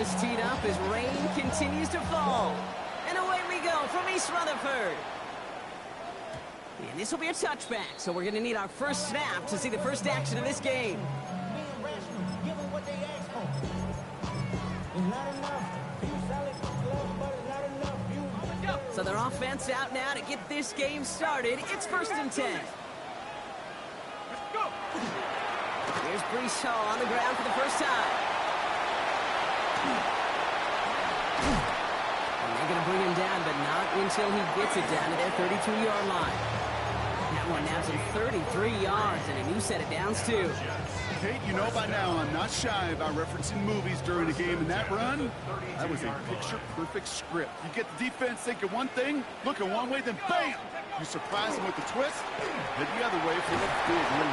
is teed up as rain continues to fall. And away we go from East Rutherford. And this will be a touchback, so we're going to need our first snap to see the first action of this game. Being rational, give them what they ask for. It's not enough. You solid, but it's not enough. So their offense out now to get this game started. It's 1st and 10. Here's Brees Hall on the ground for the first time. And they're going to bring him down, but not until he gets it down to their 32-yard line. That one now to 33 yards and a new set of downs, too. Kate, you know by now I'm not shy about referencing movies during a game, and that run, that was a picture-perfect script. You get the defense thinking one thing, looking one way, then bam! You surprise them with the twist, head the other way for the big win.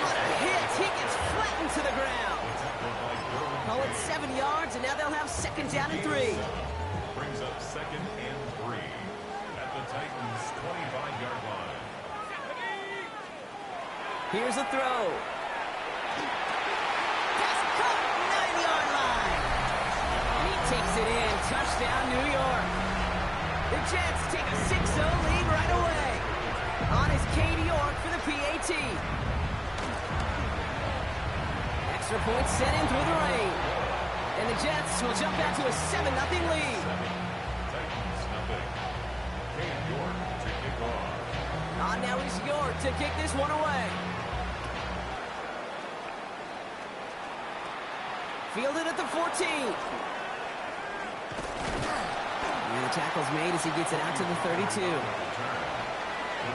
What a hit! He gets flattened to the ground. Call it 7 yards, and now they'll have 2nd down and 3. Brings up 2nd and 3 at the Titans' 25-yard line. Here's a throw. Pass caught, 9-yard line. And he takes it in. Touchdown, New York. The Jets take a 6-0 lead right away. On is Katie York for the PAT. Extra point set in through the rain. And the Jets will jump out to a 7-0 lead. Titans nothing. Kate York to kick off. On now is York to kick this one away. Fielded at the 14. And the tackle's made as he gets it out to the 32. The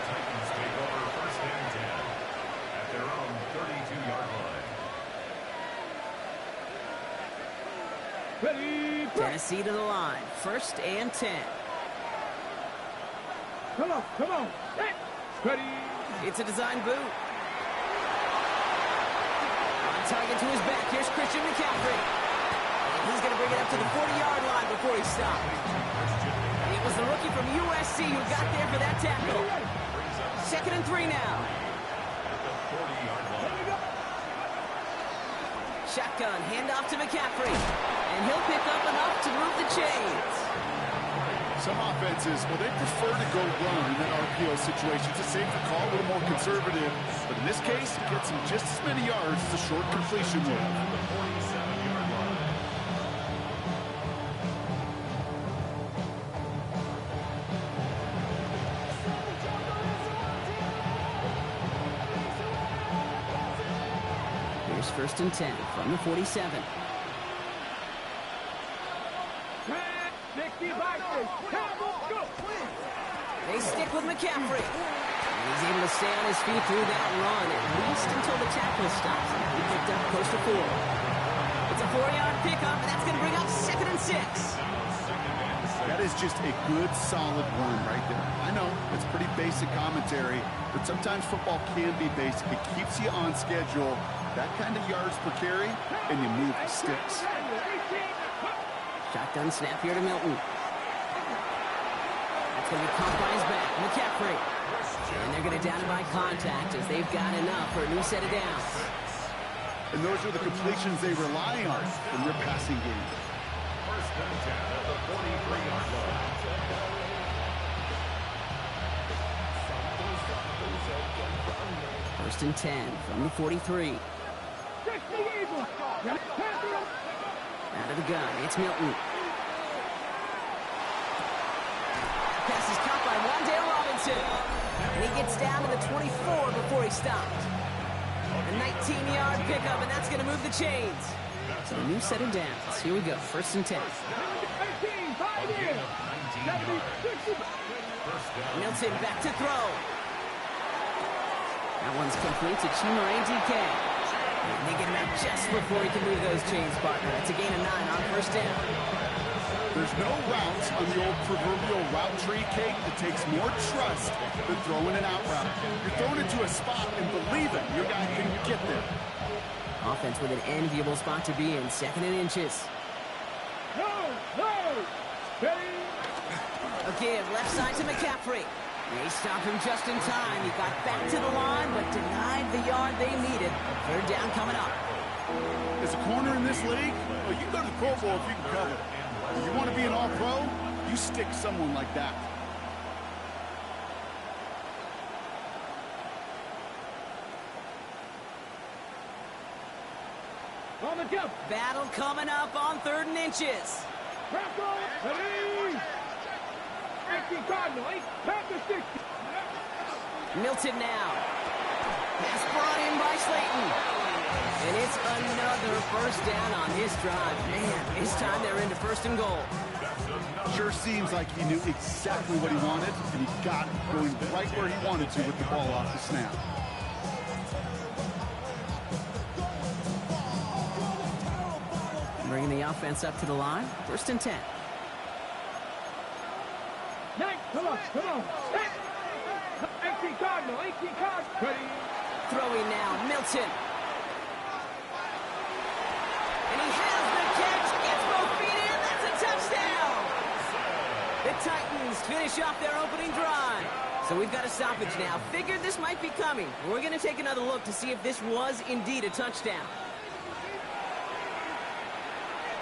Titans take over 1st and 10 at their own 32-yard line. Ready, Tennessee to the line. 1st and 10. come on. Ready. It's a design boot. On target to his back. Here's Christian McCaffrey. And he's going to bring it up to the 40-yard line before he stops. It was the rookie from USC who got there for that tackle. 2nd and 3 now. At the 40-yard line. Shotgun, handoff to McCaffrey. And he'll pick up enough to move the chains. Some offenses, well, they prefer to go run in that RPO situation. It's a safer call, a little more conservative. But in this case, it gets him just as many yards as a short completion would. The 47-yard line. Here's 1st and 10 from the 47. They stick with McCaffrey. And he's able to stay on his feet through that run, at least until the tackle stops. He picked up close to 4. It's a 4-yard pickup, and that's going to bring up 2nd and 6. That is just a good, solid run right there. I know, it's pretty basic commentary, but sometimes football can be basic. It keeps you on schedule. That kind of yards per carry, and you move the sticks. Shotgun snap here to Milton. That's going to be caught by his back. McCaffrey. And they're going to down him by contact as they've got enough for a new set of downs. And those are the completions they rely on in their passing game. 1st and 10 at the 43-yard line. 1st and 10 from the 43. Out of the gun, it's Milton. Pass is caught by Wan'Dale Robinson. And he gets down to the 24 before he stopped. A 19-yard pickup, and that's going to move the chains. So a new set of downs. Here we go, 1st and 10. Milton back to throw. That one's complete to Chimere DK. And they get him out just before he can move those chains, partner. It's a gain of 9 on 1st down. There's no route on the old proverbial route tree, Kate, that takes more trust than throwing an out route. You're throwing it to a spot and believing your guy can get there. Offense with an enviable spot to be in, 2nd and inches. Again, left side to McCaffrey. They stopped him just in time. He got back to the line, but denied the yard they needed. 3rd down coming up. As a corner in this league, well, you can go to the Pro Bowl if you can cover. If you want to be an all-pro, you stick someone like that. On the jump. Battle coming up on 3rd and inches. Bronco, ready. 18 Cardinal, 8, Panther 60. Milton now. Pass brought in by Slayton. And it's another first down on his drive. Man, this time they're into 1st and goal. Sure seems like he knew exactly what he wanted, and he got it going right where he wanted to with the ball off the snap. Bringing the offense up to the line. 1st and 10. Nice, come on. 18 Cardinal, 18 Cardinal. Ready. Throwing now, Milton. And he has the catch. Gets both feet in. That's a touchdown. The Titans finish off their opening drive. So we've got a stoppage now. Figured this might be coming. We're going to take another look to see if this was indeed a touchdown.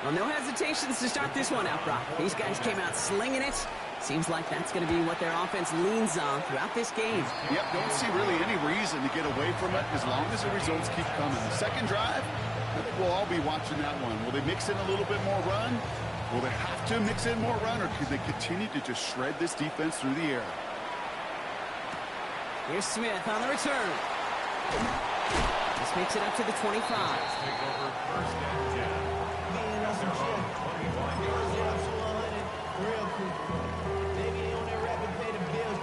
Well, no hesitations to start this one out, Brock. These guys came out slinging it. Seems like that's going to be what their offense leans on throughout this game. Yep, don't see really any reason to get away from it as long as the results keep coming. The second drive, I think we'll all be watching that one. Will they mix in a little bit more run? Will they have to mix in more run, or could they continue to just shred this defense through the air? Here's Smith on the return. This makes it up to the 25. Take over 1st and 10. Real quick. Maybe they on that rapid pay the bills.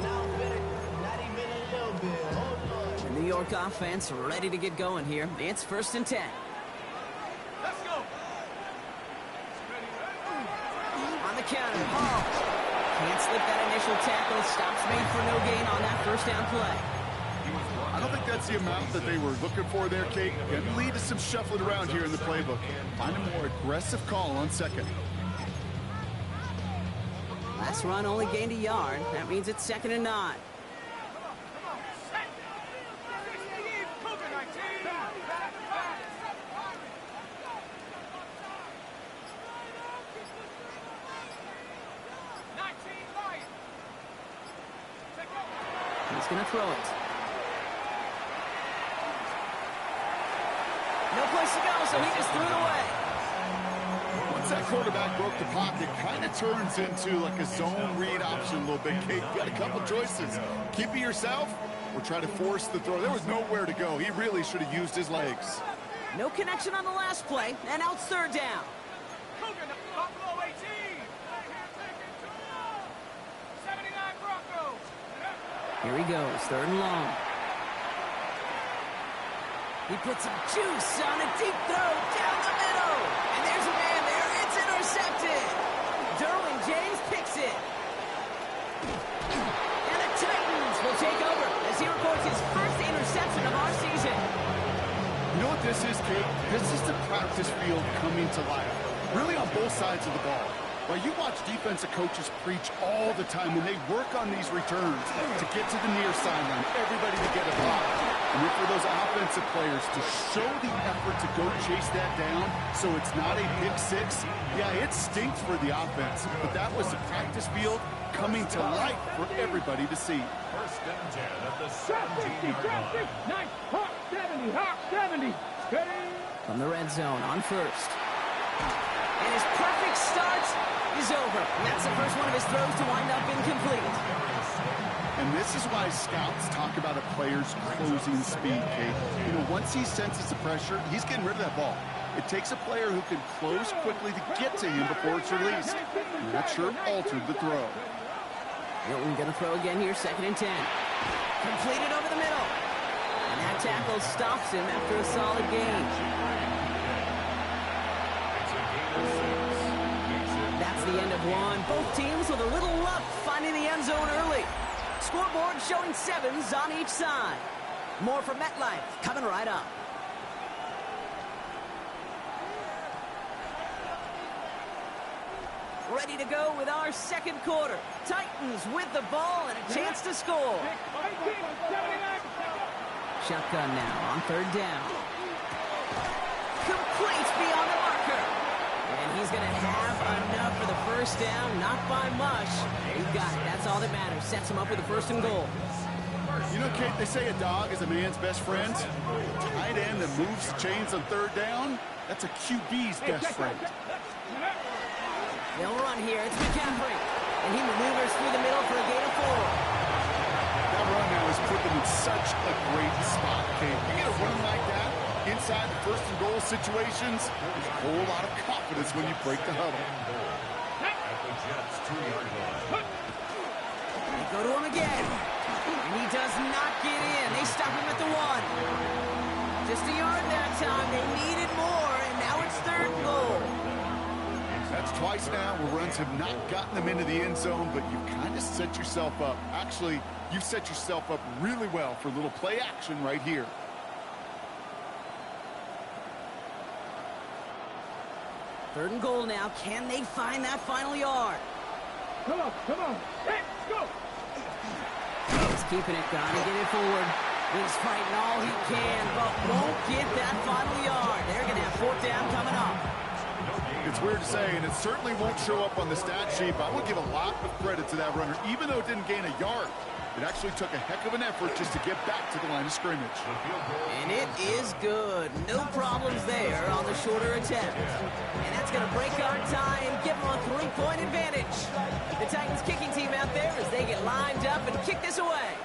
Now better, not even a little bit. Oh, Lord. The New York offense ready to get going here. It's 1st and 10. Let's go. On the counter, Hall. Can't slip that initial tackle. Stops made for no gain on that 1st down play. I don't think that's the amount that they were looking for there, Kate. Going to lead to some shuffling around here in the playbook. Find a more aggressive call on 2nd. Last run only gained a yard. That means it's 2nd and 9. He's going to throw it. No place to go, so he just threw it away. Once that quarterback broke the pocket, kind of turns into like a zone read option a little bit, Kate. You got a couple choices. Keep it yourself or try to force the throw. There was nowhere to go. He really should have used his legs. No connection on the last play, and now it's 3rd down. Buffalo 18. 79 Broncos. Here he goes, 3rd and long. He puts some juice on a deep throw down the middle. And there's a man there. It's intercepted. Derwin James picks it. And the Titans will take over as he records his 1st interception of our season. You know what this is, Kate? This is the practice field coming to life. Really on both sides of the ball. Well, you watch defensive coaches preach all the time when they work on these returns to get to the near sideline, everybody to get a block. And then for those offensive players to show the effort to go chase that down so it's not a pick 6, yeah, it stinks for the offense. But that was the practice field coming to life for everybody to see. 1st and 10 at the Drop 60, 17-yard drop 60. line. Nice. Hawk 70, Hawk 70. Ready. From the red zone on 1st. And his perfect start is over. And that's the first one of his throws to wind up incomplete. And this is why scouts talk about a player's closing speed, Kate. You know, once he senses the pressure, he's getting rid of that ball. It takes a player who can close quickly to get to him before it's released. And that sure altered the throw. Milton going to throw again here, 2nd and 10. Completed over the middle. And that tackle stops him after a solid gain. That's the end of one. Both teams with a little luck finding the end zone early. Scoreboard showing 7s on each side. More from MetLife coming right up. Ready to go with our 2nd quarter. Titans with the ball and a chance to score. Shotgun now on 3rd down. complete beyond the marker. And he's going to have enough for the first down, not by much. He got it. That's all that matters. Sets him up with a 1st and goal. You know, Kate, they say a dog is a man's best friend. Tight end that moves the chains on 3rd down, that's a QB's best friend. They'll run here. It's McCaffrey. And he maneuvers through the middle for a gain of 4. That run now has put them in such a great spot, Kate. You get a run like that inside the 1st and goal situations, there's a whole lot of confidence when you break the huddle. At the Jets' 2-yard line. They go to him again. And he does not get in. They stop him at the 1. Just a yard that time. They needed more, and now it's 3rd and goal. That's twice now where runs have not gotten them into the end zone, but you kind of set yourself up. Actually, you set yourself up really well for a little play action right here. Third and goal now. Can they find that final yard? Come on, come on. Hey, go. He's keeping it. Gotta get it forward. He's fighting all he can, but won't get that final yard. They're going to have 4th down coming up. It's weird to say, and it certainly won't show up on the stat sheet, but I would give a lot of credit to that runner. Even though it didn't gain a yard, it actually took a heck of an effort just to get back to the line of scrimmage. And it is good. No problems there on the shorter attempt. And that's going to break our tie and give them a 3-point advantage. The Titans kicking team out there as they get lined up and kick this away.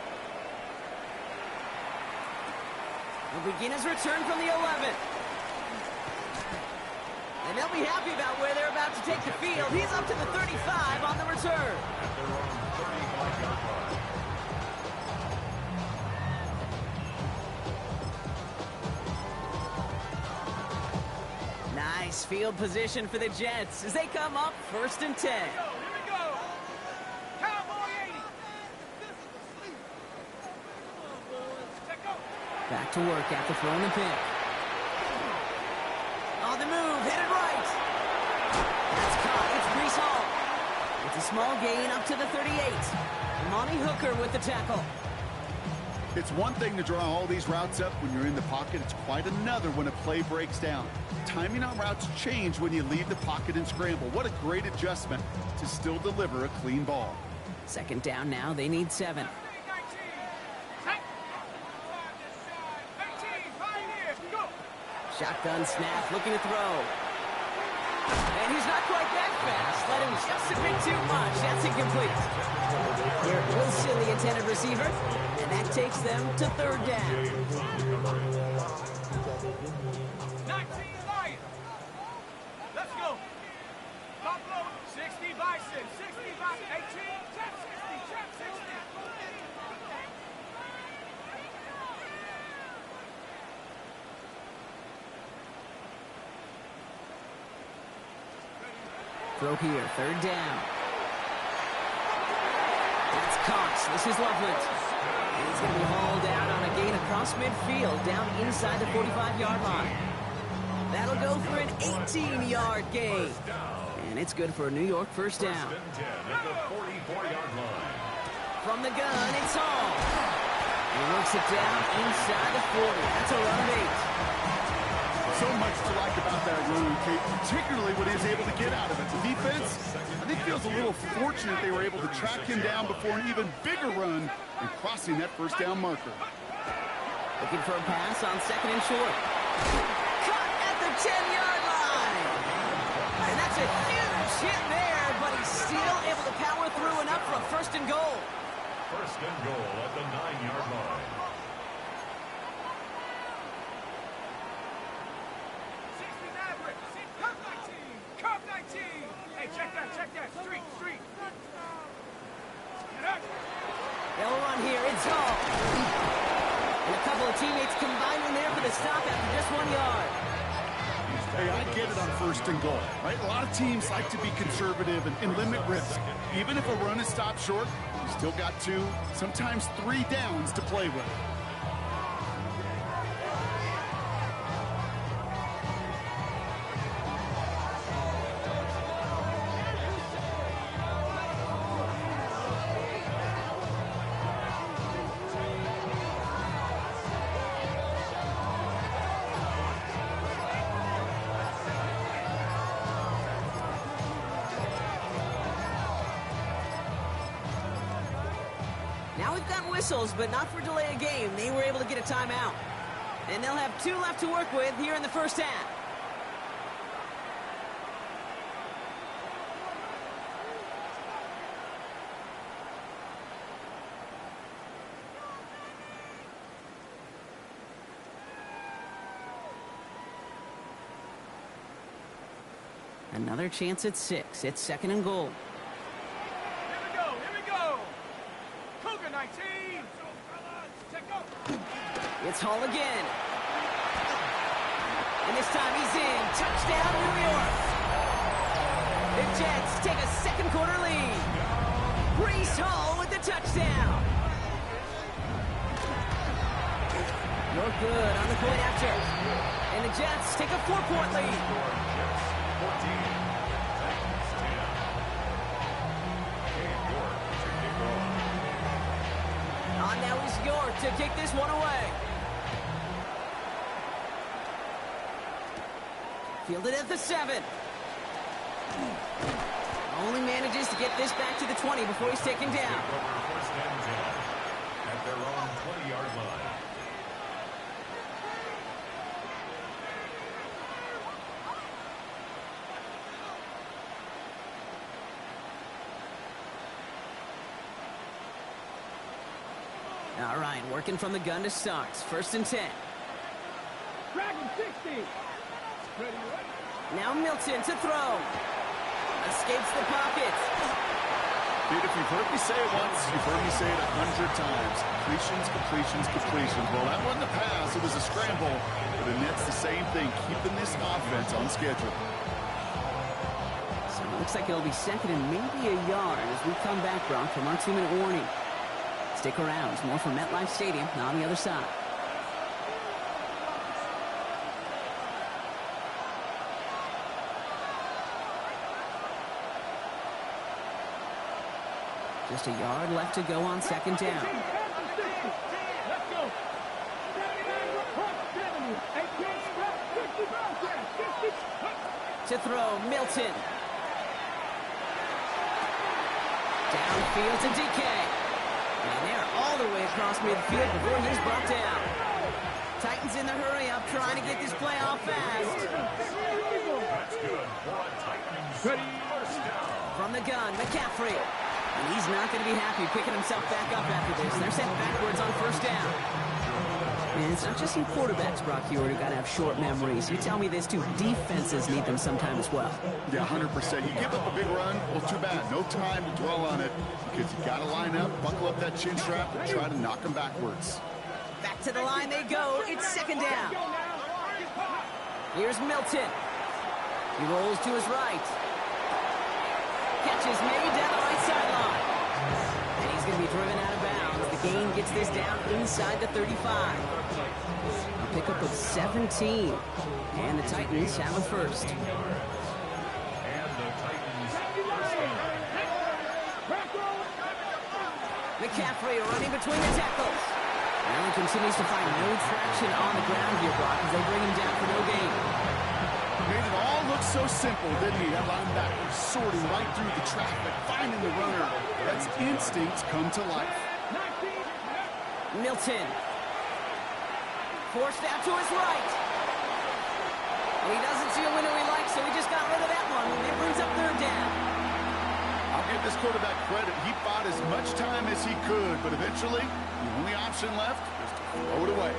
We'll begin his return from the 11. And they'll be happy about where they're about to take the field. He's up to the 35 on the return. At their own 35-yard line. Nice field position for the Jets as they come up 1st and 10. Here we go. Cowboy 80. Check go. Back to work after throwing the pick. On the move, headed right. That's caught. It's Brees Hall. It's a small gain up to the 38. Monty Hooker with the tackle. It's one thing to draw all these routes up when you're in the pocket. It's quite another when a play breaks down. Timing on routes change when you leave the pocket and scramble. What a great adjustment to still deliver a clean ball. 2nd down now. They need 7. 19. Hey. 18. Pioneers. Go. Shotgun snap, looking to throw. And he's not quite that fast. Let him just a bit too much. That's incomplete. Garrett Wilson, the intended receiver. And that takes them to 3rd down. 19 Lions. Let's go. Buffalo 60 Bison. 60 Bison. 18. Trap 60. Trap 60. Throw here, 3rd down. That's Cox. This is Loveland. He's going to be hauled out on a gain across midfield, down inside the 45-yard line. That'll go for an 18-yard gain. And it's good for a New York 1st down. 1st and 10 at the 44-yard line. From the gun, it's Hall. He works it down inside the 40. That's a run of 8. So much to like about that run, Kate, particularly what he was able to get out of it. The defense, I think, feels a little fortunate they were able to track him down before an even bigger run and crossing that 1st down marker. Looking for a pass on 2nd and short. Caught at the 10-yard line. And that's a huge hit there, but he's still able to power through enough for a 1st and goal. 1st and goal at the 9-yard line. 60 Maverick. Curve 19. Curve 19. Hey, check that. Check that. Street. Street. Get up. They'll run here. It's Hall. And a couple of teammates combining there for the stop after just 1 yard. Hey, I get it on 1st and goal, right? A lot of teams like to be conservative and limit risk. Even if a run is stopped short, you still got 2, sometimes 3 downs to play with. we've got whistles, but not for delay of game. They were able to get a timeout. And they'll have 2 left to work with here in the first half. Another chance at 6. It's 2nd and goal. Here we go. Cougar 19. Check go. It's Hall again. And this time he's in. Touchdown, New York. The Jets take a second quarter lead. Breece Hall with the touchdown. No good on the point after. And the Jets take a 4-point lead. 14. Titans 10. Cam York to kick off. On now is York to kick this one away. Fielded at the 7. Only manages to get this back to the 20 before he's taken down. Over 1st and 10 at their own 20-yard line. All right, working from the gun to start. 1st and 10. Dragon 60. Ready. Now Milton to throw. Escapes the pocket. Dude, if you've heard me say it once, you've heard me say it 100 times. Completions. Well, that wasn't a pass. It was a scramble. But the Nets the same thing, keeping this offense on schedule. So it looks like it'll be 2nd and maybe a yard as we come back, Brock, from our 2-minute warning. Stick around. It's more from MetLife Stadium on the other side. Just a yard left to go on 2nd down. Let's go. 79, To throw, Milton. Downfield to DK. And they're all the way across midfield before he's brought down. Titans in the hurry up, trying to get this play off fast. That's good for a Titans first down. From the gun, McCaffrey. And he's not going to be happy picking himself back up after this. They're sent backwards on 1st down. And it's not just you quarterbacks, Brock Hewitt, who got to have short memories. You tell me this too, defenses need them sometime as well. Yeah, 100%. You give up a big run, well, too bad. No time to dwell on it because you got to line up, buckle up that chin strap, and try to knock them backwards. Back to the line they go. It's 2nd down. Here's Milton. He rolls to his right. Catch is made down the right sideline. And he's going to be driven out of bounds. The gain gets this down inside the 35. A pickup of 17. And the Titans have a first. And the Titans first down. McCaffrey running between the tackles. And he continues to find no traction on the ground here, Brock, as they bring him down for no gain. Made it all look so simple, didn't he? That linebacker sorting right through the traffic, finding the runner. That's instincts come to life. Milton. Forced out to his right. And he doesn't see a window he likes, so he just got rid of that one. It brings up 3rd down. I'll give this quarterback credit. He fought as much time as he could, but eventually, the only option left was to throw it away.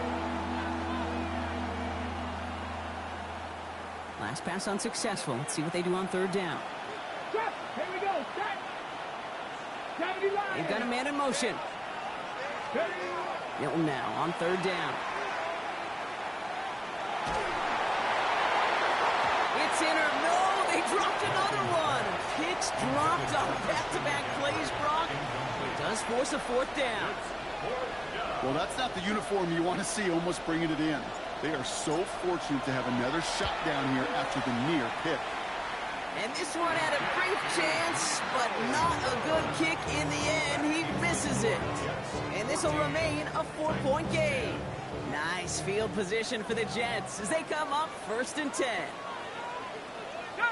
Last pass unsuccessful. Let's see what they do on 3rd down. Here we go. They've got a man in motion. Milton now on 3rd down. It's in or no, they dropped another one. Pitch dropped on back-to-back plays, Brock. It does force a 4th down. Well, that's not the uniform you want to see almost bringing it in. They are so fortunate to have another shot down here after the near pick. And this one had a brief chance, but not a good kick in the end. He misses it. And this will remain a 4-point game. Nice field position for the Jets as they come up 1st and 10. Go!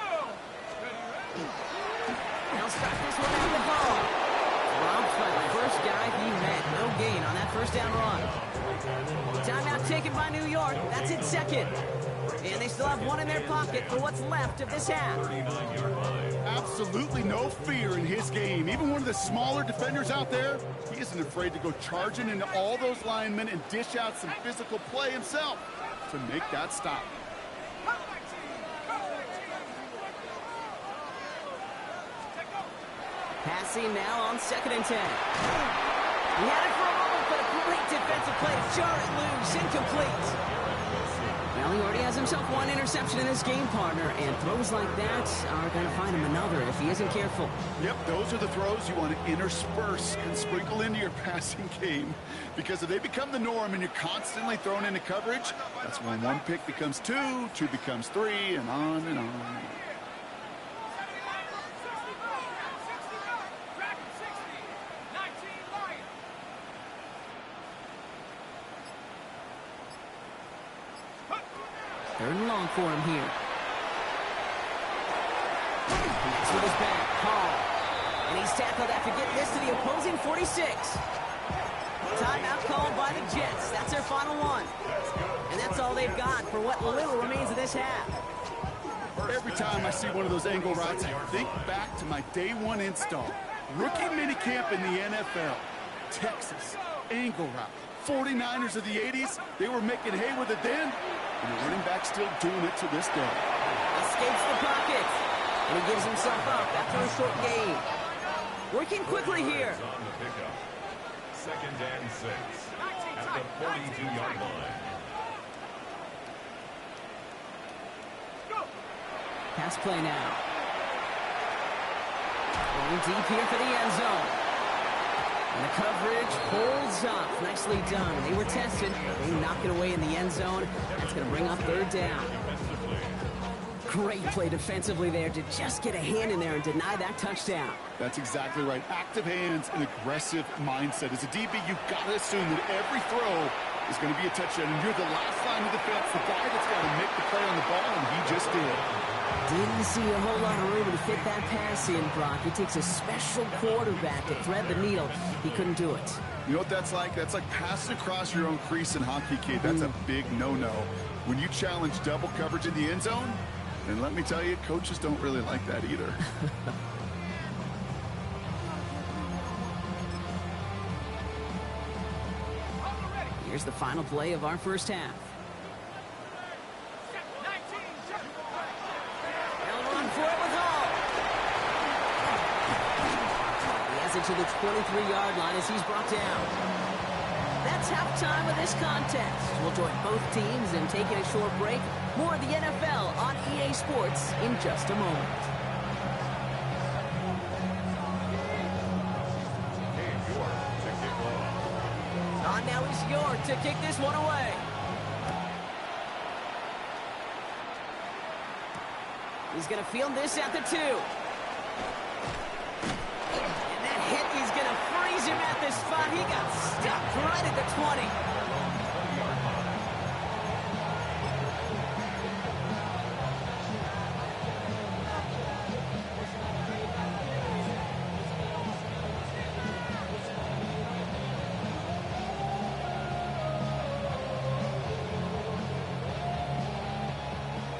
They'll start this one out the ball. Dropped by the first guy he met. No gain on that first down run. Timeout taken by New York. That's its second. And they still have one in their pocket for what's left of this half. Absolutely no fear in his game. Even one of the smaller defenders out there, he isn't afraid to go charging into all those linemen and dish out some physical play himself to make that stop. Passing now on 2nd and 10. He had it for a moment, but a great defensive play to jar it loose. Incomplete. Well, he already has himself one interception in his game, partner, and throws like that are going to find him another if he isn't careful. Yep, those are the throws you want to intersperse and sprinkle into your passing game, because if they become the norm and you're constantly thrown into coverage, that's when one pick becomes two, two becomes three, and on and on. Third and long for him here. That's with his back, Hall. And he's tackled after getting this to the opposing 46. Timeout called by the Jets. That's their final one. And that's all they've got for what little remains of this half. Every time I see one of those angle routes, I think back to my day one install. Rookie minicamp in the NFL. Texas, angle route. 49ers of the 80s, they were making hay with it then. And the running back still doing it to this day. Escapes the pocket. And he gives himself up after a short gain. Working quickly here. On the pickup. 2nd and 6 at the 42-yard line. Pass play now. Going deep here for the end zone. And the coverage holds up. Nicely done. They were tested. They knock it away in the end zone. That's going to bring up 3rd down. Great play defensively there to just get a hand in there and deny that touchdown. That's exactly right. Active hands and aggressive mindset. As a DB, you've got to assume that every throw is going to be a touchdown. And you're the last line of defense, the guy that's got to make the play on the ball, and he just did. Didn't see a whole lot of room to fit that pass in, Brock. It takes a special quarterback to thread the needle. He couldn't do it. You know what that's like? That's like passing across your own crease in hockey, kid. That's a big no-no. When you challenge double coverage in the end zone, then let me tell you, coaches don't really like that either. Here's the final play of our first half. They'll run for it with Hall. He has it to the 23-yard line as he's brought down. That's halftime of this contest. We'll join both teams in taking a short break. More of the NFL on EA Sports in just a moment. On now is York to kick this one away. He's going to field this at the 2. And that hit is going to freeze him at this spot. He got stuck right at the 20.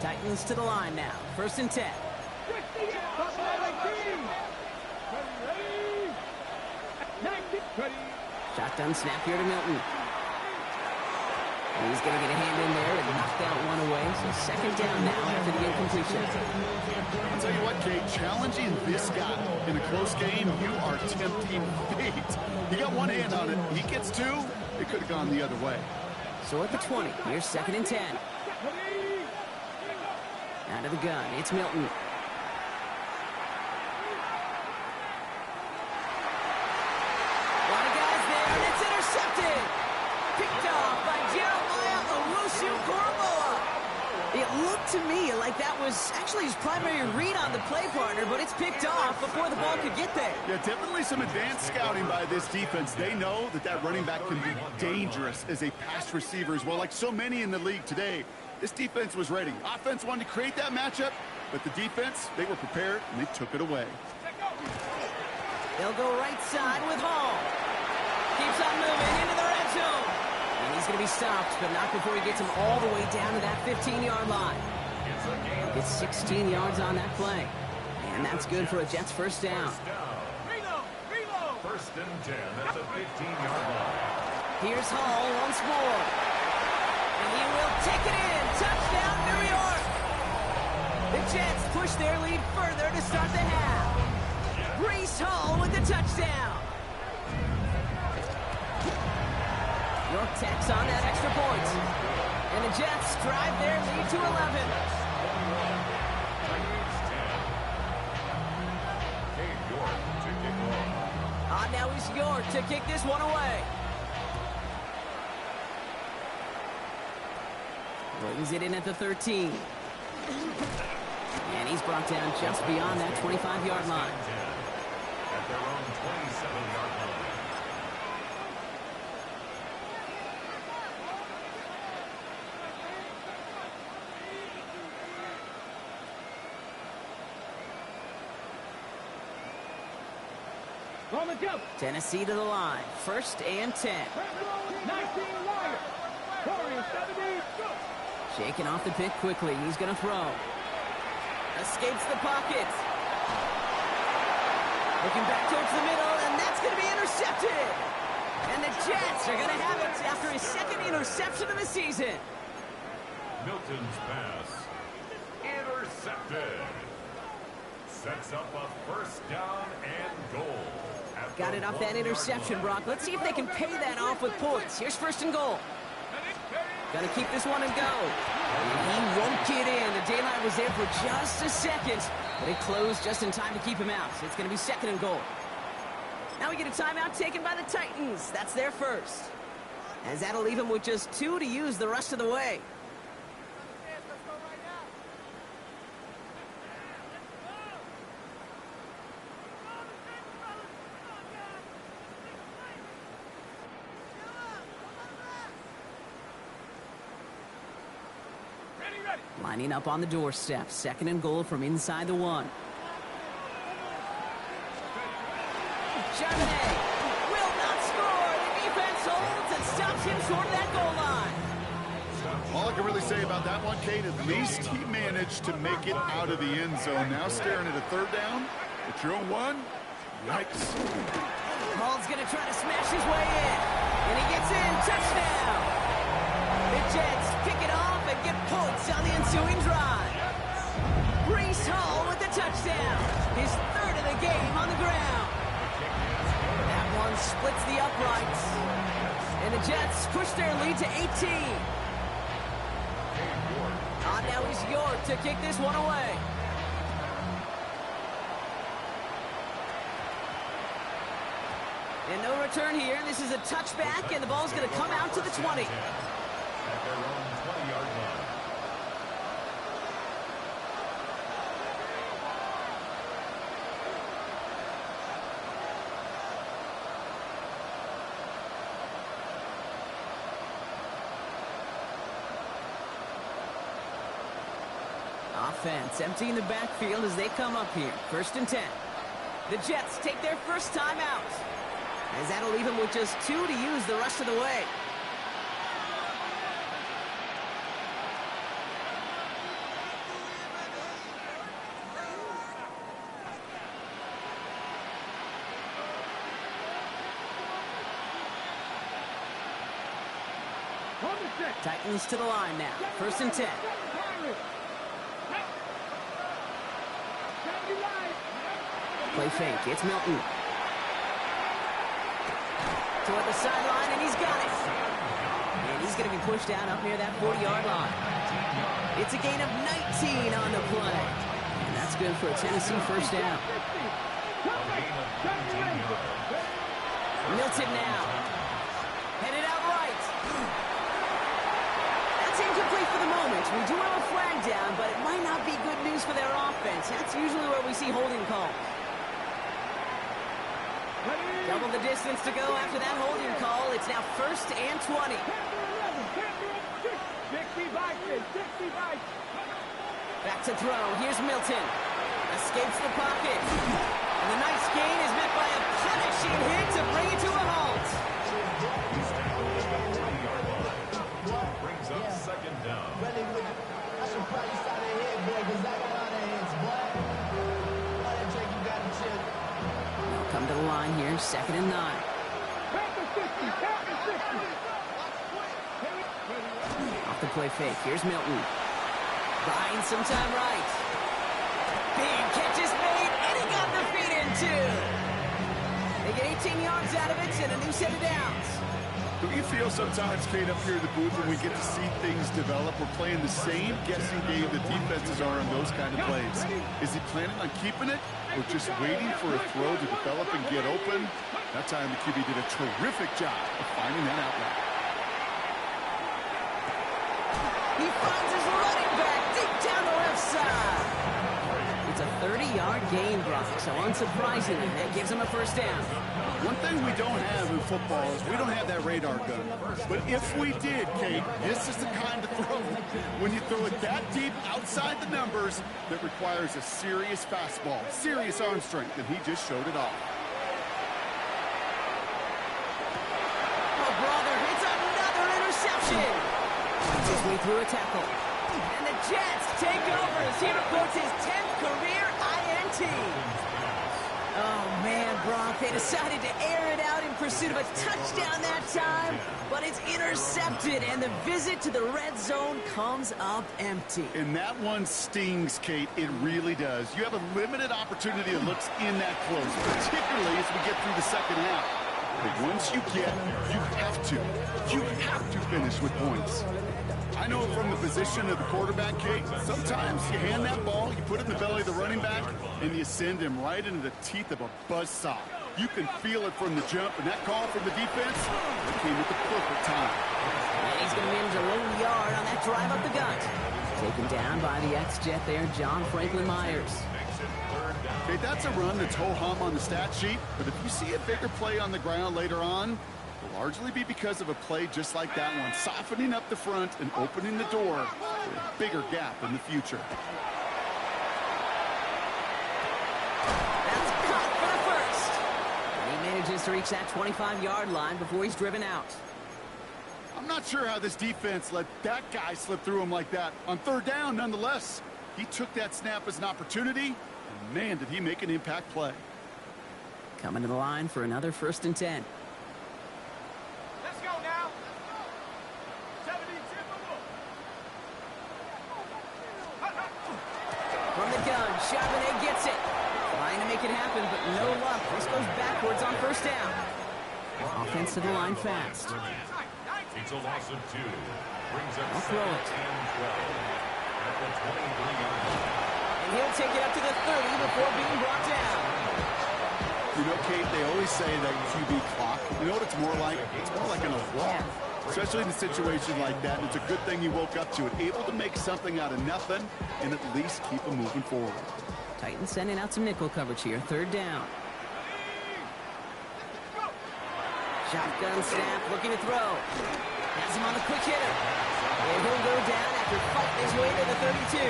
Titans to the line now. 1st and 10. Shotgun snap here to Milton. And he's going to get a hand in there and knock that one away. So 2nd down now after the incompletion. I'll tell you what, Kate, challenging this guy in a close game, you are tempting fate. He got one hand on it. He gets 2. It could have gone the other way. So at the 20, here's 2nd and 10. Out of the gun, it's Milton. A lot of guys there, and it's intercepted. Picked off by Jeremiah Owusu-Koramoah. It looked to me like that was actually his primary read on the play, partner, but it's picked off before the ball could get there. Yeah, definitely some advanced scouting by this defense. They know that that running back can be dangerous as a pass receiver as well, like so many in the league today. This defense was ready. Offense wanted to create that matchup, but the defense, they were prepared, and they took it away. They'll go right side with Hall. Keeps on moving into the red zone. And he's going to be stopped, but not before he gets him all the way down to that 15-yard line. Gets 16 yards on that play. And that's good for a Jets first down. Reload! Reload! First and 10 at the 15-yard line. Here's Hall once more. And he will take it in. Touchdown, New York! The Jets push their lead further to start the half. Breece Hall with the touchdown. York tacks on that extra point. And the Jets drive their lead to 11. Now it's York to kick this one away. Brings it in at the 13. And he's brought down just beyond that 25-yard line. At their own 27-yard line. On the jump. Tennessee to the line. First and 10. 19 wire. 17. Go. Shaking off the pick quickly. He's going to throw. Escapes the pocket. Looking back towards the middle, and that's going to be intercepted. And the Jets are going to have it after his second interception of the season. Milton's pass. Intercepted. Sets up a first down and goal. Got it off that interception, Brock. Let's see if they can pay that off with points. Here's first and goal. Got to keep this one and go. And he won't get in. The daylight was there for just a second, but it closed just in time to keep him out. So it's going to be second and goal. Now we get a timeout taken by the Titans. That's their first. As that'll leave him with just 2 to use the rest of the way. Lining up on the doorstep. Second and goal from inside the 1. Charbonnet will not score. The defense holds and stops him short of that goal line. All I can really say about that one, Kate, at least he managed to make it out of the end zone. Now staring at a third down. At your own 1. Yikes. Hall's going to try to smash his way in. And he gets in. Touchdown. The Jets pick it off and get points on the ensuing drive. Breece Hall with the touchdown. His third of the game on the ground. That one splits the uprights. And the Jets push their lead to 18. Now he's York to kick this one away. And no return here. This is a touchback, and the ball's going to come out to the 20. At their own 20-yard line. Offense emptying the backfield as they come up here. First and 10. The Jets take their first time out. As that'll leave him with just 2 to use the rest of the way. Titans to the line now. First and 10. Play fake. It's Milton. Toward the sideline, and he's got it. And he's going to be pushed down up near that 40-yard line. It's a gain of 19 on the play. And that's good for a Tennessee first down. Milton now. Headed out right. That's incomplete for the moment. We do have a flag down, but it might not be good news for their offense. That's usually where we see holding calls. Double the distance to go after that holding call. It's now first and 20. Back to throw. Here's Milton. Escapes the pocket. And the nice gain is met by a punishing hit to bring it to a halt. Brings up second down. Really, I should probably start ahead, boy, because I got a lot of hits, boy. Boy, that Drake, you got to chill. They'll come to the line here, 2nd and 9. Off the play fake, here's Milton. Buying some time right. Big catch is made, and he got the feet in too. They get 18 yards out of it and a new set of downs. Do you feel sometimes, Kate, up here in the booth when we get to see things develop? We're playing the same guessing game the defenses are on those kind of plays. Is he planning on keeping it or just waiting for a throw to develop and get open? That time the QB did a terrific job of finding that outlet. He finds his running back deep down the left side. It's a 30-yard gain, Brock, so unsurprisingly, that gives him a first down. One thing we don't have in football is we don't have that radar gun. But if we did, Kate, this is the kind of throw when you throw it that deep outside the numbers that requires a serious fastball, serious arm strength, and he just showed it off. Oh, brother, it's another interception. His way through a tackle. And the Jets take over as he reports his 10th career INT. Oh, man, Brock, they decided to air it out in pursuit of a touchdown that time, but it's intercepted, and the visit to the red zone comes up empty. And that one stings, Kate. It really does. You have a limited opportunity that looks in that close, particularly as we get through the second half. But once you get, you have to finish with points. I know from the position of the quarterback, Kate, sometimes you hand that ball, you put it in the belly of the running back, and you send him right into the teeth of a buzzsaw. You can feel it from the jump, and that call from the defense, it came at the perfect time. And he's going to manage a low yard on that drive up the gut. Taken down by the ex-Jet there, John Franklin Myers. Okay, that's a run that's ho-hum on the stat sheet, but if you see a bigger play on the ground later on, it'll largely be because of a play just like that one, softening up the front and opening the door for a bigger gap in the future. That's caught for the first. And he manages to reach that 25-yard line before he's driven out. I'm not sure how this defense let that guy slip through him like that. On third down, nonetheless, he took that snap as an opportunity, and man, did he make an impact play. Coming to the line for another 1st and 10. Let's go now. 70 From the gun, Charbonnet gets it. Trying to make it happen, but no luck. This goes backwards on 1st down. Offense to the line fast. It's a loss of 2. Brings up I'll throw it. 2nd and 12. At the 23-yard line. And he'll take it up to the 30 before being brought down. You know, Kate, they always say that QB clock. You know what it's more like? It's more like an alarm, especially in a situation like that. And it's a good thing you woke up to it, able to make something out of nothing and at least keep them moving forward. Titans sending out some nickel coverage here. 3rd down. Shotgun snap, looking to throw. Has him on the quick hitter. And he'll go down after fighting his way to the 32.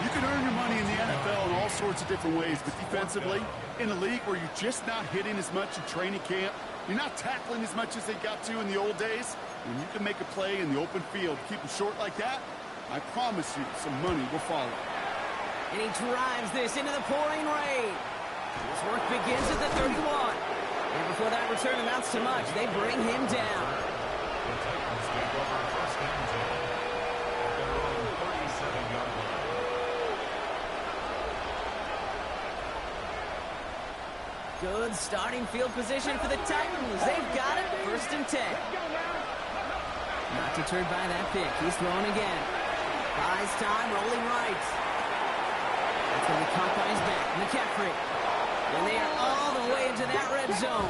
You can earn your money in the NFL in all sorts of different ways, but defensively, in a league where you're just not hitting as much in training camp, you're not tackling as much as they got to in the old days, when you can make a play in the open field, keep them short like that, I promise you some money will follow. And he drives this into the pouring rain. His work begins at the 31. And before that return amounts to much, they bring him down. The Titans take over 1st and 10. At their own 37-yard line. Good starting field position for the Titans. They've got it, 1st and 10. Not deterred by that pick. He's throwing again. Buys time, rolling right. That's going to be caught by his back. McCaffrey. And they are all the way into that red zone.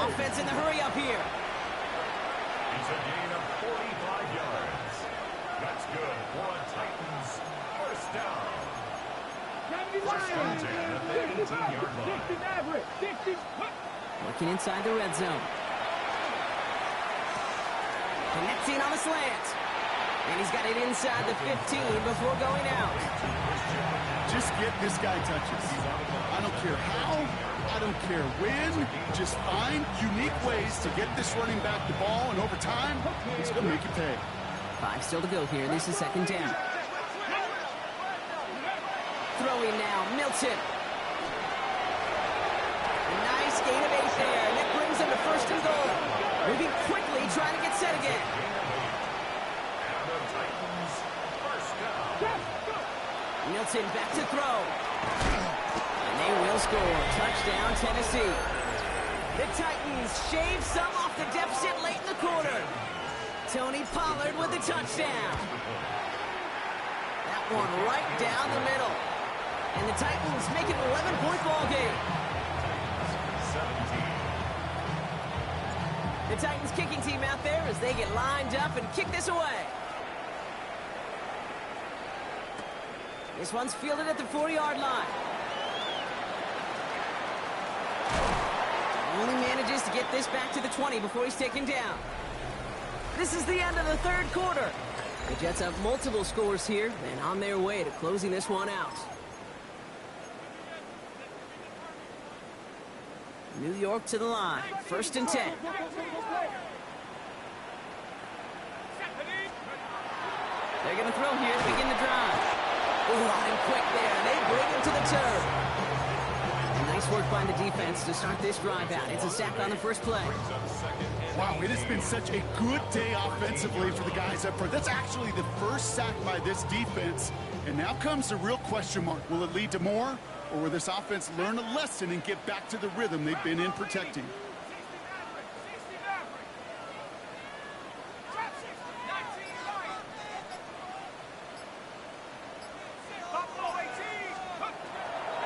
Offense in the hurry up here. It's a gain of 45 yards. That's good for a Titans 1st down. 1st and 10 at the 18-yard line. Working inside the red zone. Connecting on the slant. And he's got it inside the 15 before going out. Just get this guy touches. I don't care how, I don't care when. Just find unique ways to get this running back the ball, and over time, he's going to make you pay. 5 still to go here. This is second down. Throwing now, Milton. A nice gain of 8 there, and it brings him to first and goal. Moving quickly, trying to get set again. Milton back to throw. And they will score. Touchdown, Tennessee. The Titans shave some off the deficit late in the quarter. Tony Pollard with the touchdown. That one right down the middle. And the Titans make it an 11-point ball game. 17. The Titans kicking team out there as they get lined up and kick this away. This one's fielded at the 4-yard line. Only manages to get this back to the 20 before he's taken down. This is the end of the third quarter. The Jets have multiple scores here and on their way to closing this one out. New York to the line. First and 10. They're going to throw here to begin the drive. Line quick there. They bring him to the turf. And nice work by the defense to start this drive out. It's a sack on the first play. Wow, it has been such a good day offensively for the guys up front. That's actually the first sack by this defense. And now comes the real question mark. Will it lead to more? Or will this offense learn a lesson and get back to the rhythm they've been in protecting?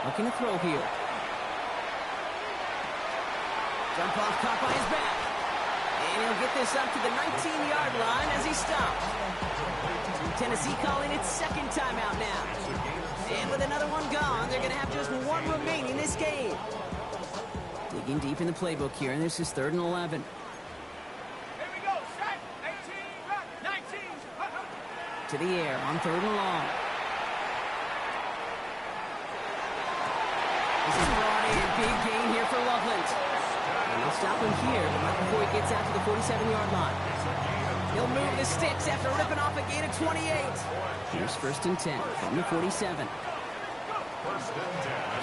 Looking to throw here. Jump off, caught by his back. And he'll get this up to the 19-yard line as he stopped. Tennessee calling its second timeout now. And with another one gone, they're going to have just one remaining this game. Digging deep in the playbook here, and this is 3rd and 11. Here we go, set, 18, 19. To the air on 3rd and long. This is brought in. Big gain here for Loveland. And they'll stop him here, but not before he gets out to the 47-yard line. He'll move the sticks after ripping off a gain of 28. Here's 1st and 10 from the 47.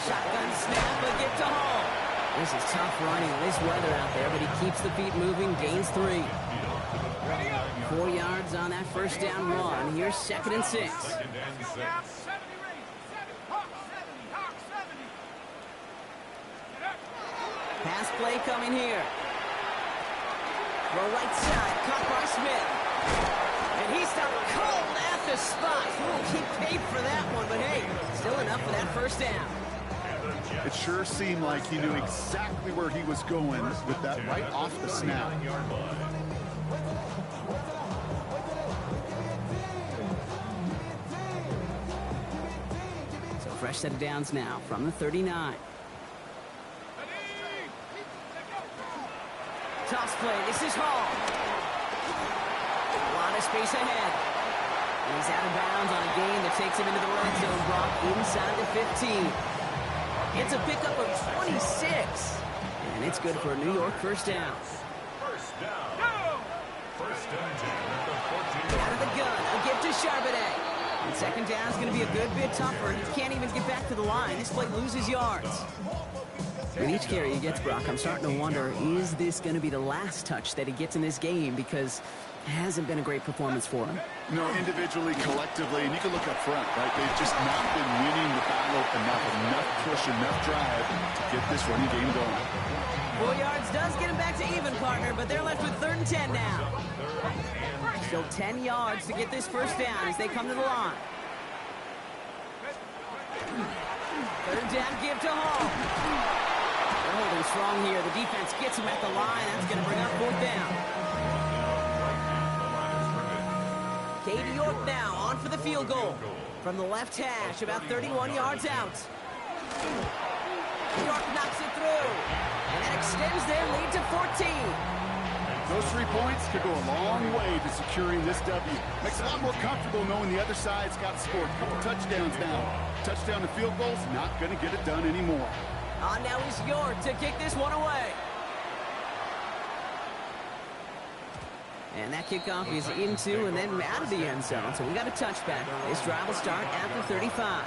Shotgun snap, a get to Hall. This is tough running. This weather out there, but he keeps the feet moving, gains 3. 4 yards on that first down run. Here's 2nd and 6. Pass play coming here. Throw right side, caught by Smith. And he stopped cold at the spot. He paid for that one, but hey, still enough for that first down. It sure seemed like he knew exactly where he was going with that right off the snap. So fresh set of downs now from the 39. Toss play. This is Hall. A lot of space ahead. And he's out of bounds on a gain that takes him into the red zone. Brock inside the 15. It's a pickup of 26. And it's good for a New York first down. First down. First and 10 at the 14. Out of the gun. A give to Charbonnet. And second down is going to be a good bit tougher. He can't even get back to the line. This play loses yards. With each carry he gets, Brock, I'm starting to wonder, is this going to be the last touch that he gets in this game? Because it hasn't been a great performance for him. You know, individually, collectively, and you can look up front, right? They've just not been winning the battle enough push, enough drive to get this running game going. 4 yards does get him back to even, partner, but they're left with 3rd and 10 now. Still 10 yards to get this first down as they come to the line. 3rd down, give to Hall. They're holding strong here. The defense gets him at the line. That's going to bring up 4th down. Katie York now on for the field goal. From the left hash, about 31 yards out. York knocks it through. And that extends their lead to 14. Those 3 points could go a long way to securing this W. Makes it a lot more comfortable knowing the other side's got to score a couple touchdowns now. Touchdown and field goals, not going to get it done anymore. On now is York to kick this one away. And that kickoff is into and then out of the end zone. So we got a touchback. This drive will start after 35.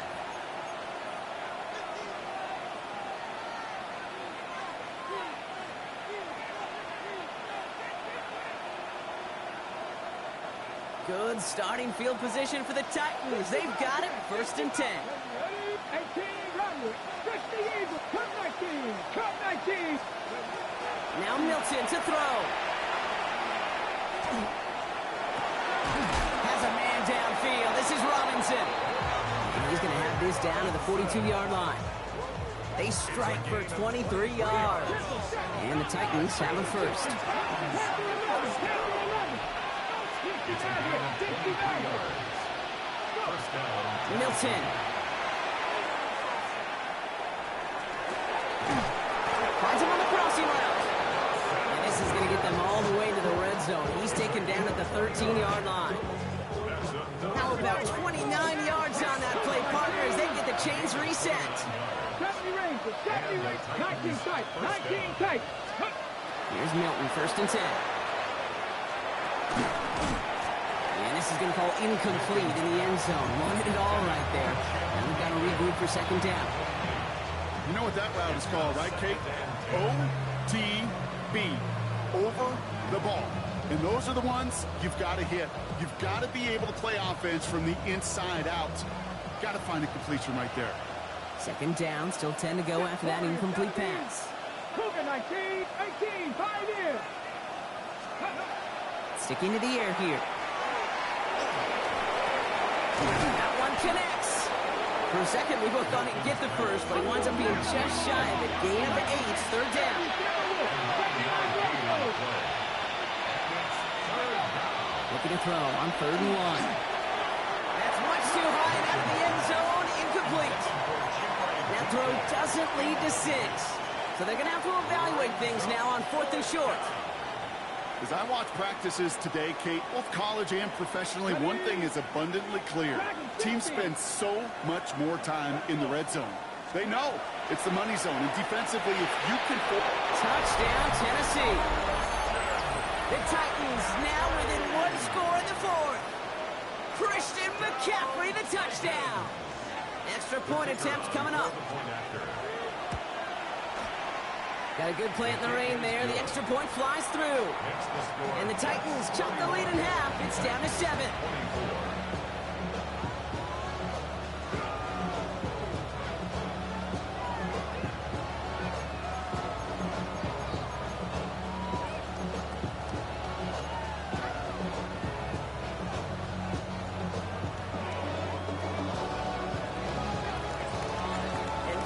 Good starting field position for the Titans. They've got it, 1st and 10. 18, run it. Stretch the Eagles. Come 19. Come 19. Now Milton to throw. Has a man downfield. This is Robinson. And he's going to have this down to the 42-yard line. They strike for 23 yards. And the Titans have a first. Milton. Finds him on the crossing route. And this is going to get them all the way to the red zone. He's taken down at the 13-yard line. How about 29 yards on that play, partner, as they get the chains reset. 70 Rangers, 70 Rangers, 19 tight, 19 tight. Here's Milton, 1st and 10. And this is going to call incomplete in the end zone. Wanted it all right there. And we've got to regroup for 2nd down. You know what that route is called, right, Kate? OTB, over the ball. And those are the ones you've got to hit. You've got to be able to play offense from the inside out. Got to find a completion right there. 2nd down, still 10 to go after that incomplete pass. Cougar 19, 18, 5 in. Sticking to the air here. That one connects. For a second, we both thought he'd get the first, but he winds up being just shy of it. Gain of 8, 3rd down. Looking to throw on 3rd and 1. That's much too high and out of the end zone. Incomplete. That throw doesn't lead to 6. So they're going to have to evaluate things now on 4th and short. As I watch practices today, Kate, both college and professionally, one thing is abundantly clear. Teams spend so much more time in the red zone. They know it's the money zone, and defensively, if you can... Touchdown, Tennessee. The Titans now within 1 score in the 4th. Christian McCaffrey, the touchdown. Extra point attempt coming up. Got a good play in the rain there. The extra point flies through. And the Titans chop the lead in half. It's down to 7.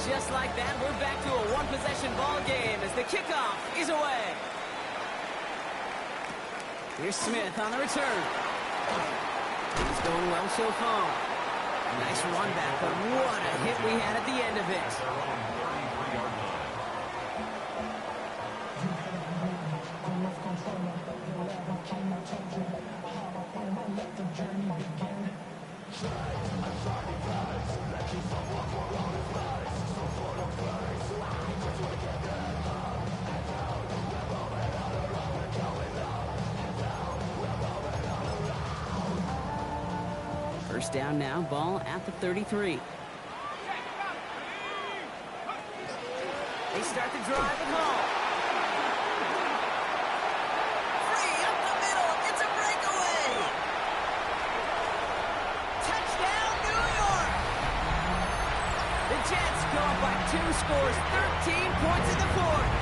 Just like that, we're back to a one-possession ball game as the kickoff is away. Here's Smith on the return. He's going well so far. Nice run back, but what a hit we had at the end of it. First down now, ball at the 33. They start the drive at home. Free up the middle, it's a breakaway. Touchdown, New York. The Jets go up by 2 scores, 13 points in the 4th.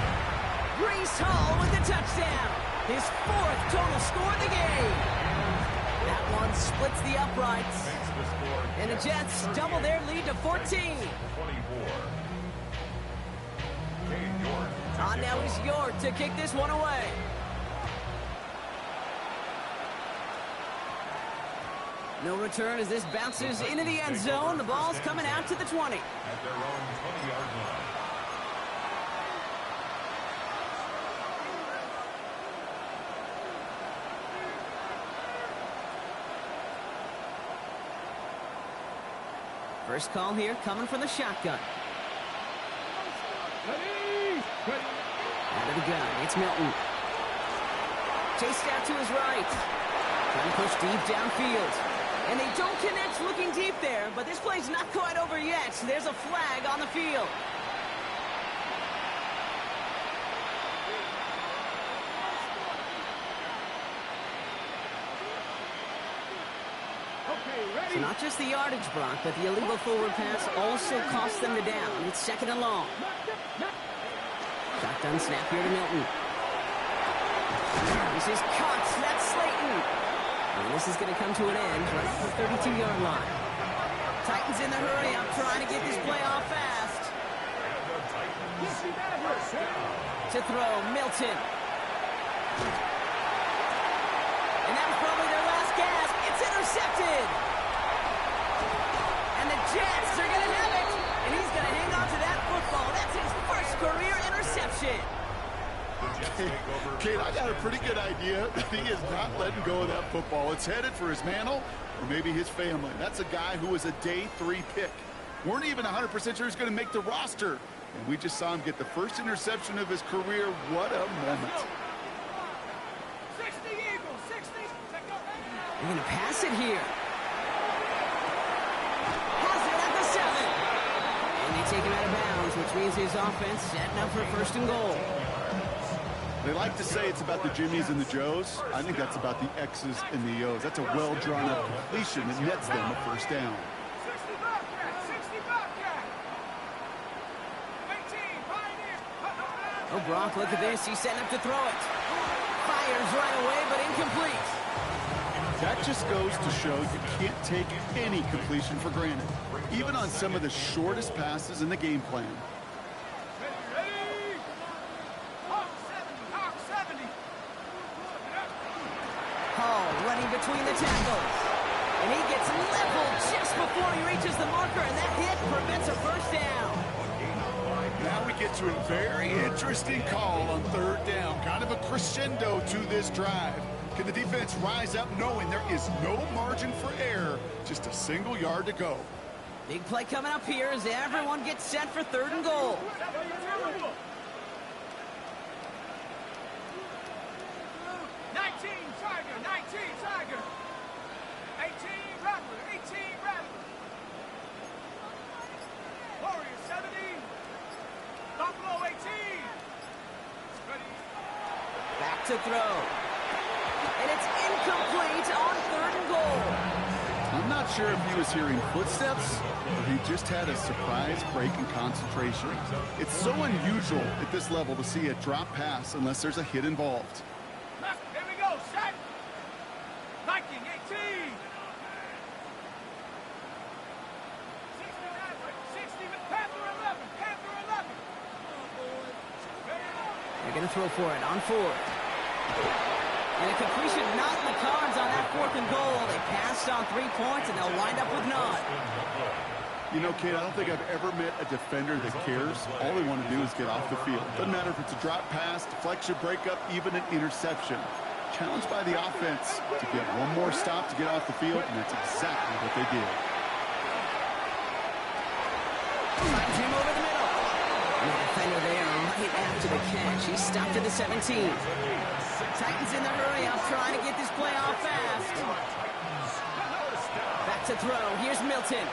Breece Hall with the touchdown. His 4th total score of the game. That one splits the uprights. And the Jets double their lead to 14. On now is York to kick this one away. No return as this bounces into the end zone. The ball's coming out to the 20. At their own 20-yard line. First call here coming from the shotgun. Out of the gun, it's Milton. Chased out to his right. Trying to push deep downfield. And they don't connect looking deep there, but this play's not quite over yet. There's a flag on the field. So not just the yardage, Brock, but the illegal forward pass also cost them the down. It's 2nd and long. Shotgun snap here to Milton. This is caught. That's Slayton. And this is going to come to an end right at the 32-yard line. Titans in the hurry up, trying to get this play off fast. To throw, Milton. And that was probably their last gasp. It's intercepted. And the Jets are going to have it. And he's going to hang on to that football. That's his first career interception. Kate, I got a pretty good idea that he is not letting go of that football. It's headed for his mantle or maybe his family. That's a guy who was a day 3 pick. Weren't even 100% sure he's going to make the roster. And we just saw him get the first interception of his career. What a moment. 60 Eagles, 60. They're going to pass it here. Has it at the 7. And they take him out of bounds, which means his offense setting up for 1st and goal. They like to say it's about the Jimmies and the Joes. I think that's about the X's and the O's. That's a well-drawn-up completion that nets them a 1st down. 60 Bobcat, 60 Bobcat. 18, Pioneer. Oh, Brock, look at this. He's setting up to throw it. Fires right away, but incomplete. That just goes to show you can't take any completion for granted, even on some of the shortest passes in the game plan. Ready? Hawk 70. Hall running between the tackles. And he gets leveled just before he reaches the marker, and that hit prevents a 1st down. Now we get to a very interesting call on 3rd down. Kind of a crescendo to this drive. Can the defense rise up knowing there is no margin for error? Just a single yard to go. Big play coming up here as everyone gets set for 3rd and goal. 19 Tiger, 18 Rattler. Warriors 70. Buffalo 18. Ready. Back to throw. And it's incomplete on 3rd and goal. I'm not sure if he was hearing footsteps or he just had a surprise break in concentration. It's so unusual at this level to see a drop pass unless there's a hit involved. Here we go, set. Viking 18. 60 Panther 11. They're going to throw for it on 4th. And a completion not in the cards on that 4th and goal. They passed on 3 points, and they'll wind up with none. You know, Kate, I don't think I've ever met a defender that cares. All they want to do is get off the field. Doesn't matter if it's a drop pass, deflection, breakup, even an interception. Challenged by the offense to get one more stop to get off the field, and that's exactly what they did. Finds him over the middle. And the defender there right after the catch. He's stopped at the 17. Titans in the hurry up, trying to get this play off fast. Back to throw. Here's Milton.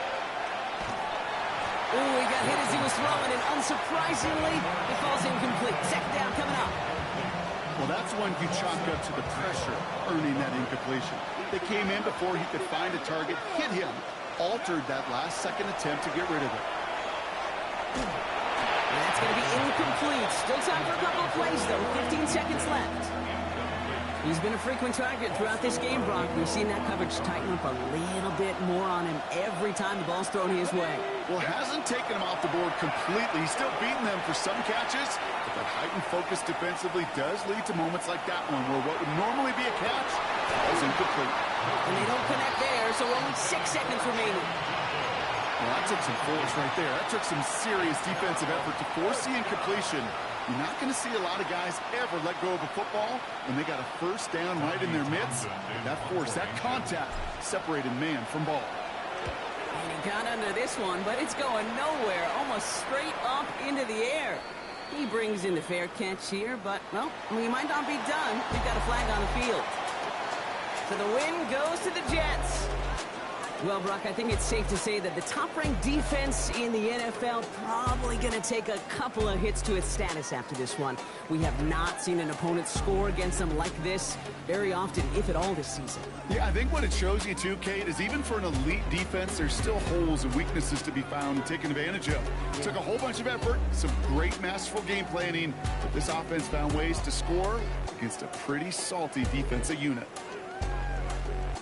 Ooh, he got hit as he was throwing, and unsurprisingly, it falls incomplete. 2nd down coming up. Well, that's one you chalk up to the pressure earning that incompletion. They came in before he could find a target, hit him, altered that last-second attempt to get rid of it. And that's going to be incomplete. Still time for a couple of plays, though. 15 seconds left. He's been a frequent target throughout this game, Brock. We've seen that coverage tighten up a little bit more on him every time the ball's thrown his way. Well, hasn't taken him off the board completely. He's still beating them for some catches, but that heightened focus defensively does lead to moments like that one where what would normally be a catch is incomplete. And they don't connect there, so only 6 seconds remaining. Well, that took some force right there. That took some serious defensive effort to force the incompletion. You're not going to see a lot of guys ever let go of a football when they got a 1st down right in their midst. That force, that contact, separated man from ball. And he got under this one, but it's going nowhere, almost straight up into the air. He brings in the fair catch here, but, well, he might not be done. We've got a flag on the field. So the win goes to the Jets. Well, Brock, I think it's safe to say that the top-ranked defense in the NFL probably going to take a couple of hits to its status after this one. We have not seen an opponent score against them like this very often, if at all, this season. Yeah, I think what it shows you, too, Kate, is even for an elite defense, there's still holes and weaknesses to be found and taken advantage of. It took a whole bunch of effort, some great masterful game planning, but this offense found ways to score against a pretty salty defensive unit.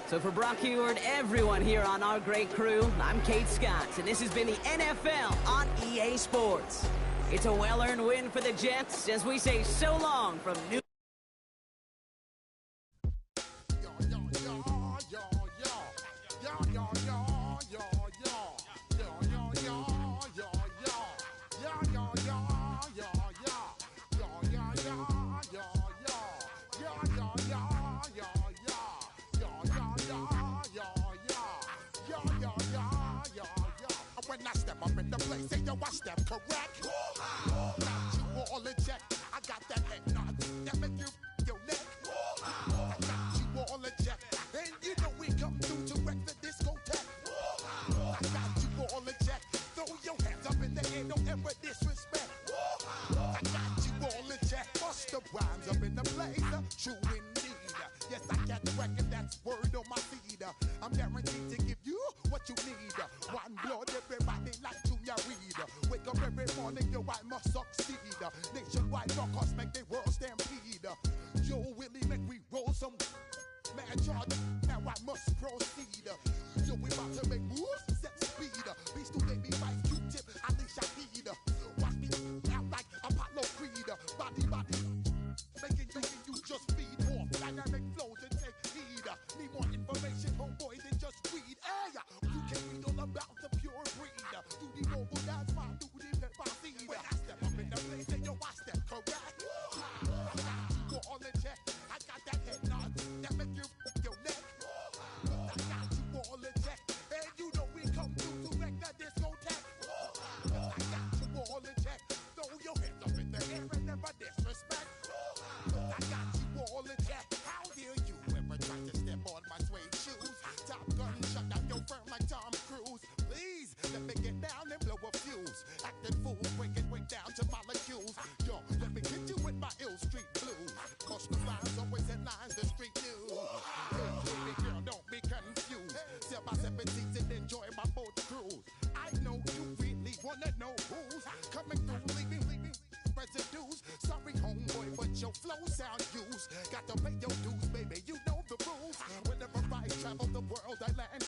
So for Brock Heward, everyone here on our great crew, I'm Kate Scott, and this has been the NFL on EA Sports. It's a well-earned win for the Jets as we say so long from New I step correct. Got you all in check. I got that head nod that make you your neck. I got you all in check. And you know we come through to wreck the discotheque. I got you all in check. Throw your hands up in the air, don't ever disrespect. I got you all in check. Bust the rhymes up in the place. True indeed. Yes, I got the record, that's word on my feed. I'm guaranteed to give you what you need. One blood, everybody like Junior Reed. Wake up every morning, yo, I must succeed. Nationwide knockouts make the world stampede. Yo, Willie, make we roll some mad charge. Now I must proceed. Yo, we about to make moves, set speed. Beast to baby, vice Q-tip, Alicia Heed. Watch me out like Apollo Creed. Body, making you just feed off dynamic flows and take heed. Need more information, homeboy, than just read. Hey, you can read all about the pure breed. Do the mobile dance, fine, do the pepper seed. When I step up in the place, then yo, I step correct. I got you all in check. I got that head nod that make you your neck. I got you all in check. And you know we come through to wreck the discotheque. I got you all in check. Throw your hands up in the air and never disrespect. I got you all in check. How dare you ever try to step on my suede shoes? Top Gun shut down your firm like Tom Cruise. Please let me get down and blow a fuse. Acting fool, breaking way down to molecules. Yo, let me hit you with my ill street blues. Cause the rhymes always headlines the street news. Baby girl, don't be confused. Sell my 17s and enjoy my boat cruise. I know you really wanna know who's coming through, leaving residues. Sorry, homeboy, but your flow sound used. Got to pay your